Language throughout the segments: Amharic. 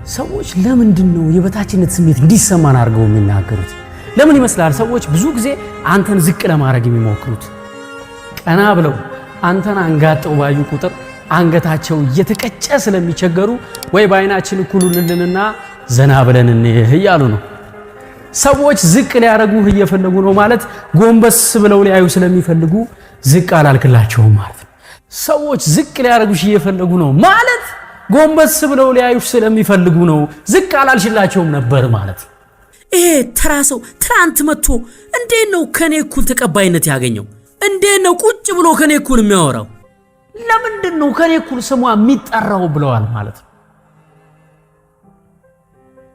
ሰዎች ለምንድነው የበታችነት ስሜት እንዲሰማን አድርገው የሚናገሩት? ለምን ይመስላል ሰዎች ብዙ ጊዜ አንተን ዝቅ ለማድረግ የሚሞክሩት? ቀና ብለው አንተን አንጋጠው ባዩ ቁጥር አንገታቸው እየተቀጨ ስለሚቸገሩ ወይ ባይናችን እኩሉልንና ዘና ብለን እንያሉ ነው። ሰዎች ዝቅ ሊያረጉህ እየፈለጉ ነው ማለት ጎንበስ ብለው ሊያዩ ስለሚፈልጉ ዝቅ አላልክላቸውም ማለት ነው። ሰዎች ዝቅ ሊያረጉሽ እየፈለጉ ነው ማለት ጎንበስ ብለው ሊያዩሽ ስለሚፈልጉ ነው ዝቅ አላልሽላቸውም ነበር ማለት ነው። ይሄ ተራሰው ትራንት መጥቶ እንዴት ነው ከኔ እኩል ተቀባይነት ያገኘው? እንዴት ነው ቁጭ ብሎ ከኔ እኩል የሚያወራው? ለምንድን ነው ከኔ እኩል ስሟ የሚጠራው ብለዋል ማለት ነው።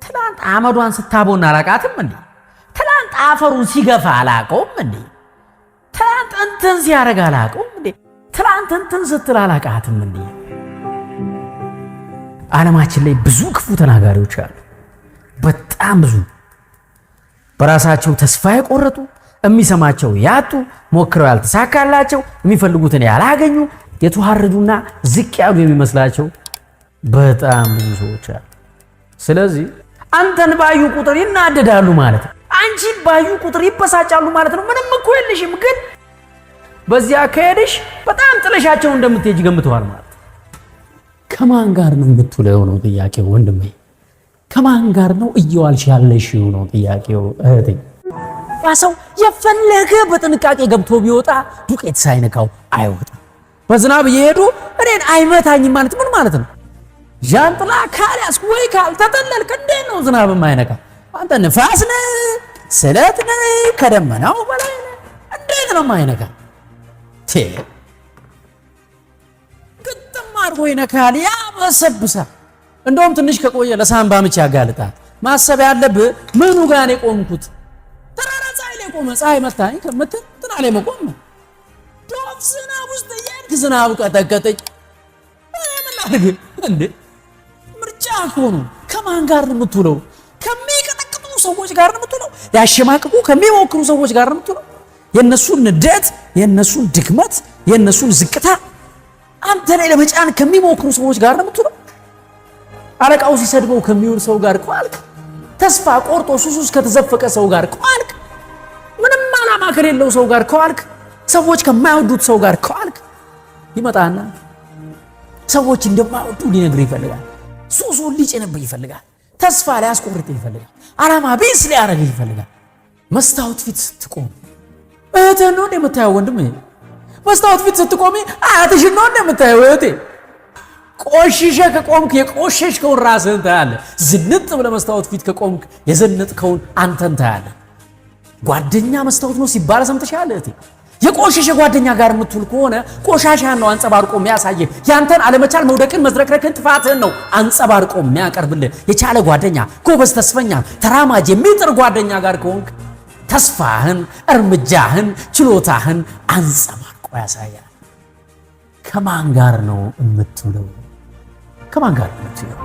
ትላንት አመዷን ስታቦና አላቃትም እንዴ? ትላንት አፈሩን ሲገፋ አላቀውም እንዴ? ትላንት እንትን ሲያረጋ አላቀውም እንዴ? ትላንት እንትን ስትል አላቃትም እንዴ? ዓለማችን ላይ ብዙ ክፉ ተናጋሪዎች አሉ። በጣም ብዙ በራሳቸው ተስፋ የቆረጡ የሚሰማቸው ያጡ ሞክረው ያልተሳካላቸው የሚፈልጉትን ያላገኙ የተዋረዱና ዝቅ ያሉ የሚመስላቸው በጣም ብዙ ሰዎች አሉ። ስለዚህ አንተን ባዩ ቁጥር ይናደዳሉ ማለት ነው። አንቺን ባዩ ቁጥር ይበሳጫሉ ማለት ነው። ምንም እኮ የለሽም፣ ግን በዚያ ከሄድሽ በጣም ጥለሻቸው እንደምትሄጂ ገምተዋል ማለት ነው። ከማን ጋር ነው የምትውለው ነው ጥያቄው ወንድሜ። ከማን ጋር ነው እየዋልሽ ያለሽው ነው ጥያቄው እህቴ። ሰው የፈለገ በጥንቃቄ ገብቶ ቢወጣ ዱቄት ሳይነካው አይወጣ። በዝናብ እየሄዱ እኔን አይመታኝም ማለት ምን ማለት ነው? ጃንጥላ ካልያዝክ ወይ ካልተጠለልክ እንዴት ነው ዝናብ የማይነካ? አንተ ንፋስ ነህ፣ ስለት ነህ፣ ከደመናው በላይ ነህ፣ እንዴት ነው የማይነካ? ግጥም አድርጎ ይነካል፣ ያበሰብሳል። እንደውም ትንሽ ከቆየ ለሳምባ ምች ያጋልጣል። ማሰብ ያለብህ ምኑ ጋር ነው የቆምኩት? ተራራ ፀሐይ ላይ ቆመ ፀሐይ መታኝ ከምትል እንትና ላይ መቆም ነው። ዶፍ ዝናብ ውስጥ እያልክ ዝናብ ቀጠቀጠኝ ምን ላድርግ እንዴ? ምርጫ እኮ ነው። ከማን ጋር ነው የምትውለው? ከሚቀጠቅጡ ሰዎች ጋር ነው የምትውለው? ያሸማቅቁ ከሚሞክሩ ሰዎች ጋር ነው የምትውለው? የነሱን ንደት፣ የነሱን ድክመት፣ የነሱን ዝቅታ አንተ ላይ ለመጫን ከሚሞክሩ ሰዎች ጋር ነው የምትውለው? አለቃው ሲሰድበው ከሚውል ሰው ጋር ቋልክ? ተስፋ ቆርጦ ሱሱስ ከተዘፈቀ ሰው ጋር ቋልክ? ምንም ዓላማ ከሌለው ሰው ጋር ቋልክ? ሰዎች ከማይወዱት ሰው ጋር ቋልክ? ይመጣና ሰዎች እንደማይወዱ ሊነግር ይፈልጋል። ሱሱን ሊጭንብህ ይፈልጋል። ተስፋ ሊያስቆርጥ ይፈልጋል። ዓላማ ቢስ ሊያረግ ይፈልጋል። መስታወት ፊት ስትቆም እህትህን ነው እንደምታየው ወንድሜ። መስታወት ፊት ስትቆሚ አያትሽን ነው እንደምታየው እህቴ። ቆሽሸ ከቆምክ የቆሸሽከውን ራስህን ታያለህ። ዝንጥ ብለህ መስታወት ፊት ከቆምክ የዘነጥከውን አንተን ታያለህ። ጓደኛ መስታወት ነው ሲባል ሰምተሻል እህቴ? የቆሸሸ ጓደኛ ጋር የምትውል ከሆነ ቆሻሻን ነው አንጸባርቆ የሚያሳየህ። ያንተን አለመቻል፣ መውደቅን፣ መዝረክረክን፣ ጥፋትህን ነው አንጸባርቆ የሚያቀርብልህ። የቻለ ጓደኛ፣ ጎበዝ፣ ተስፈኛ፣ ተራማጅ፣ የሚጥር ጓደኛ ጋር ከሆንክ ተስፋህን፣ እርምጃህን፣ ችሎታህን አንጸባርቆ ያሳያል። ከማን ጋር ነው የምትውለው? ከማን ጋር ነው የምትውለው?